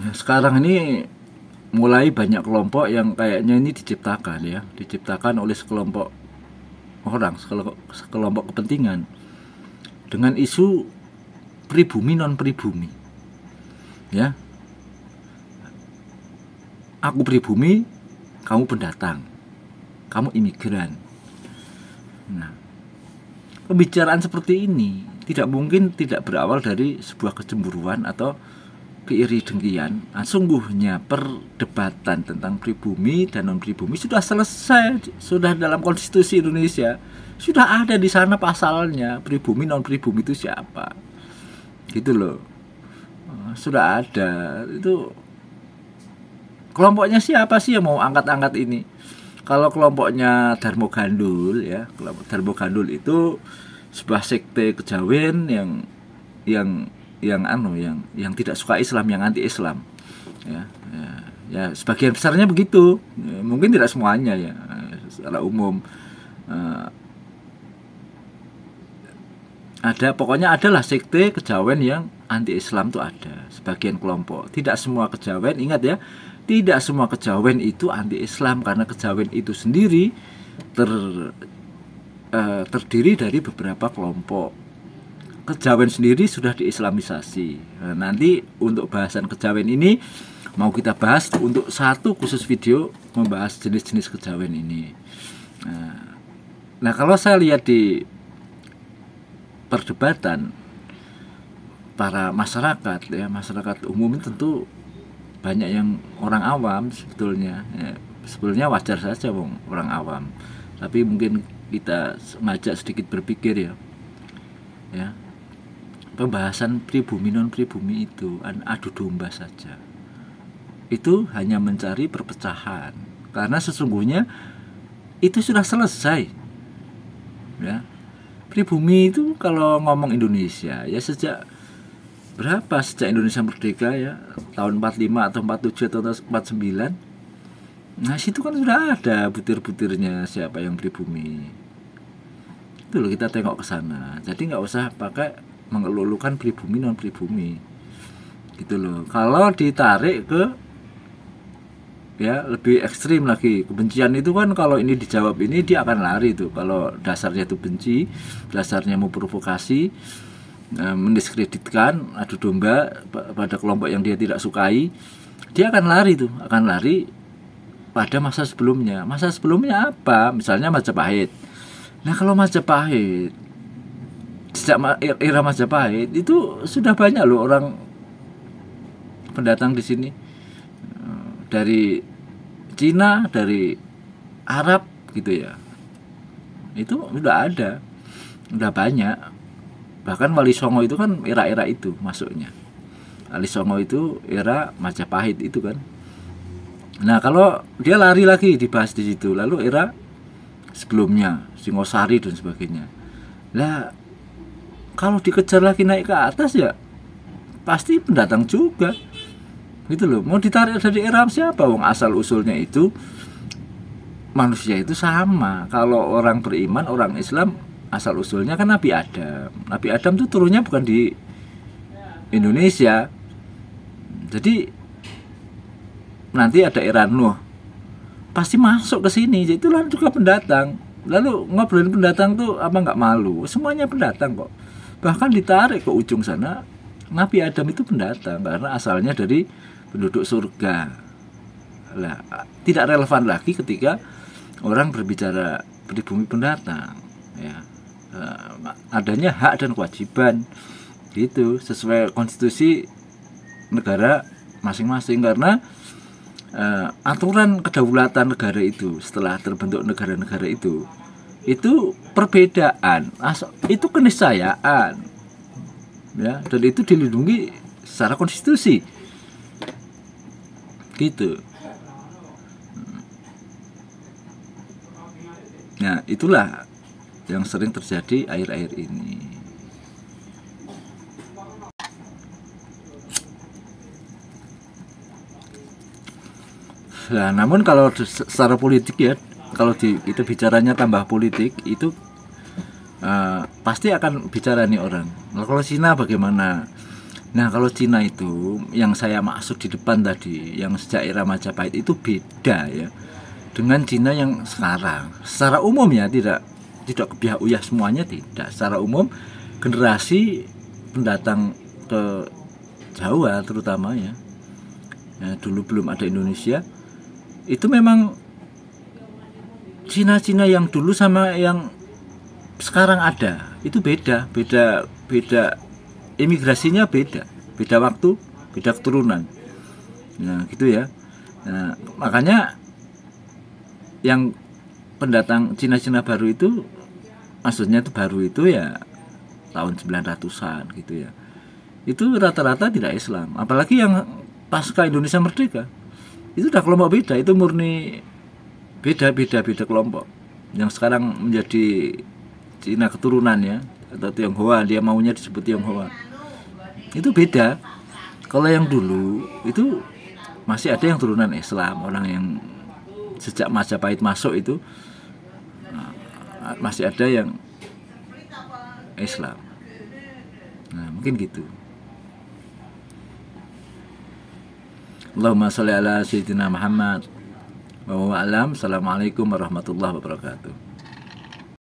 Nah, sekarang ini mulai banyak kelompok yang kayaknya ini diciptakan oleh sekelompok orang, sekelompok kepentingan dengan isu pribumi non pribumi. Ya, aku pribumi, kamu pendatang, kamu imigran. Nah, pembicaraan seperti ini tidak mungkin tidak berawal dari sebuah kecemburuan atau keiri dengkian. Nah, sungguhnya perdebatan tentang pribumi dan non pribumi sudah selesai, sudah dalam konstitusi Indonesia, sudah ada di sana pasalnya. Pribumi non pribumi itu siapa, gitu loh, sudah ada. Itu kelompoknya siapa sih yang mau angkat-angkat ini? Kalau kelompoknya Darmo Gandul, ya, kelompok Darmo Gandul itu sebuah sekte kejawen yang tidak suka Islam, yang anti Islam, ya sebagian besarnya begitu, ya, mungkin tidak semuanya ya, secara umum pokoknya adalah sekte kejawen yang anti Islam tuh ada sebagian kelompok. Tidak semua kejawen, ingat ya, tidak semua kejawen itu anti Islam, karena kejawen itu sendiri terdiri dari beberapa kelompok. Kejawen sendiri sudah diislamisasi. Nah, nanti untuk bahasan kejawen ini mau kita bahas untuk satu khusus video membahas jenis-jenis kejawen ini. Nah, kalau saya lihat di perdebatan para masyarakat, ya, masyarakat umum tentu banyak yang orang awam sebetulnya. Ya, sebetulnya wajar saja orang awam. Tapi mungkin kita ngajak sedikit berpikir ya. Pembahasan pribumi non pribumi itu adu domba saja. Itu hanya mencari perpecahan. Karena sesungguhnya itu sudah selesai. Ya. Pribumi itu kalau ngomong Indonesia ya sejak Indonesia merdeka ya, tahun 45 atau 47 atau 49. Nah, situ kan sudah ada butir-butirnya siapa yang pribumi. Itu loh, kita tengok ke sana. Jadi nggak usah pakai mengelulukan pribumi non pribumi. Gitu loh. Kalau ditarik ke ya lebih ekstrim lagi, kebencian itu kan kalau ini dijawab ini dia akan lari tuh. Kalau dasarnya itu benci, dasarnya mau provokasi, mendiskreditkan, adu domba pada kelompok yang dia tidak sukai, dia akan lari pada masa sebelumnya. Masa sebelumnya apa? Misalnya Majapahit. Nah, kalau Majapahit, sejak era Majapahit itu sudah banyak loh orang pendatang di sini, dari Cina, dari Arab gitu ya. Itu udah ada, udah banyak. Bahkan Wali Songo itu kan era-era itu masuknya. Wali Songo itu era Majapahit itu kan. Nah, kalau dia lari lagi dibahas di situ, lalu era sebelumnya Singosari dan sebagainya. Lah, kalau dikejar lagi naik ke atas ya pasti pendatang juga. Gitu loh. Mau ditarik dari era siapa? Wong asal usulnya itu manusia itu sama. Kalau orang beriman, orang Islam, asal usulnya kan Nabi Adam. Nabi Adam tuh turunnya bukan di Indonesia. Jadi nanti ada era Nuh, pasti masuk ke sini. Itulah juga pendatang. Lalu ngobrolin pendatang tuh apa nggak malu? Semuanya pendatang kok. Bahkan ditarik ke ujung sana, Nabi Adam itu pendatang karena asalnya dari penduduk surga. Lah, tidak relevan lagi ketika orang berbicara pribumi pendatang. Ya, adanya hak dan kewajiban, gitu, sesuai konstitusi negara masing-masing. Karena aturan kedaulatan negara itu setelah terbentuk negara-negara itu perbedaan, itu keniscayaan, ya, dan itu dilindungi secara konstitusi, gitu. Nah, itulah yang sering terjadi akhir-akhir ini. Nah, namun kalau secara politik ya, kalau kita bicaranya tambah politik itu pasti akan bicara nih orang. Nah, kalau Cina bagaimana? Nah kalau Cina itu yang saya maksud di depan tadi, yang sejak era Majapahit itu beda ya dengan Cina yang sekarang. Secara umum ya, tidak kebiah uyah semuanya, tidak. Secara umum generasi pendatang ke Jawa terutama ya, dulu belum ada Indonesia, itu memang Cina-Cina yang dulu sama yang sekarang ada itu beda imigrasinya, beda waktu, beda keturunan. Nah gitu ya. Nah, makanya yang pendatang Cina-Cina baru itu, maksudnya itu baru itu ya tahun 900-an gitu ya, itu rata-rata tidak Islam. Apalagi yang pasca Indonesia merdeka, itu udah kelompok beda, itu murni beda kelompok. Yang sekarang menjadi Cina keturunan ya, atau Tionghoa, dia maunya disebut Tionghoa, itu beda. Kalau yang dulu itu masih ada yang turunan Islam, orang yang sejak Majapahit masuk itu masih ada yang Islam. Nah mungkin gitu. Allahumma sholli ala sayyidina Muhammad wa alam. Assalamualaikum warahmatullahi wabarakatuh.